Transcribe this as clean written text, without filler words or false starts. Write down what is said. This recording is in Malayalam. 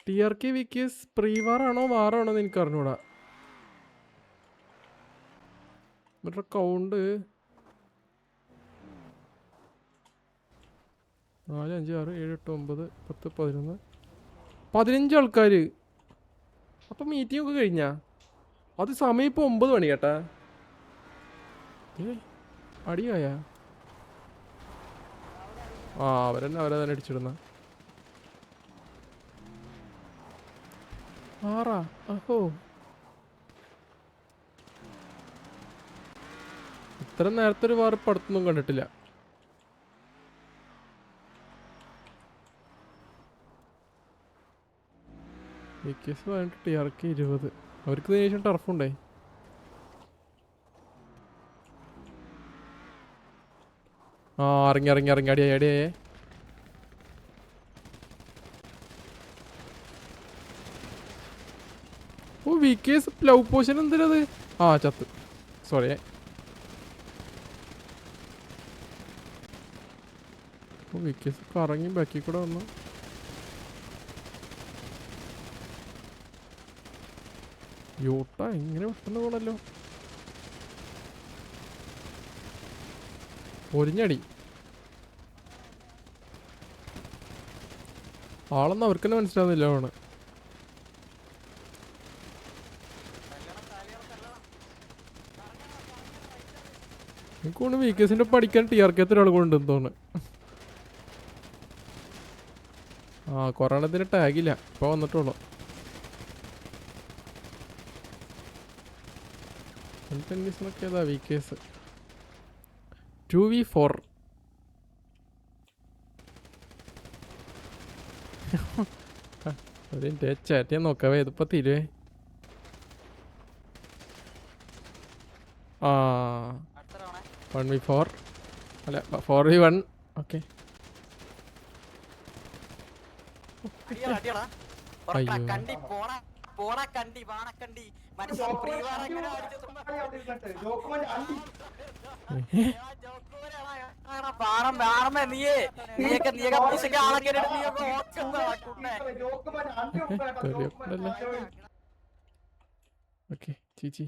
TRK വിക്കേസ് പ്രീ വാറാണോ വാറാണോ എന്ന് എനിക്ക് അറിഞ്ഞൂടാ. മറ്റേ കൗണ്ട് 4 5 6 7 8 9 10 11 15 ആൾക്കാർ. അപ്പം മീറ്റിംഗ് ഒക്കെ കഴിഞ്ഞാ? അത് സമയം ഇപ്പോൾ 9 മണി കേട്ടാ. അടിയായ അവരെ തന്നെ അടിച്ചിടുന്ന ആറാ. അഹോ, ഇത്ര നേരത്തെ ഒരു വാർ പടത്തൊന്നും കണ്ടിട്ടില്ല. വിക്കേസ് 18 TRK 20. അവർക്ക് ശേഷം ടർഫുണ്ടേ. ഇറങ്ങി അടിയായേ. ഓ വിക്കേസ് ലവ് പോഷൻ എന്തിനത്? ചത്ത്. സോറി. വിക്കേസ് കറങ്ങി ബാക്കി കൂടെ വന്നു. യൂട്ട ഇങ്ങനെ പെട്ടെന്ന് പോണല്ലോ. ഒരിഞ്ഞടി ആളൊന്നും അവർക്ക് തന്നെ മനസ്സിലാവുന്നില്ല. ആണ് എനിക്ക് തോന്നുന്നു വിക്കേസിന്റെ പഠിക്കാൻ TRK ഒരാൾ കൊണ്ടുണ്ടെന്ന് തോന്നുന്നു. കൊറോണത്തിന് ടാഗില്ല, ഇപ്പൊ വന്നിട്ടുള്ളൂ. ഏതാ വിക്കേസ് 2v4. ചാറ്റ് ചെയ്യാൻ നോക്കാവേ, ഇതിപ്പോ തീരുവേ. 1v4 അല്ല 4v1. ഓക്കെ. ഓക്കെ ചേച്ചി.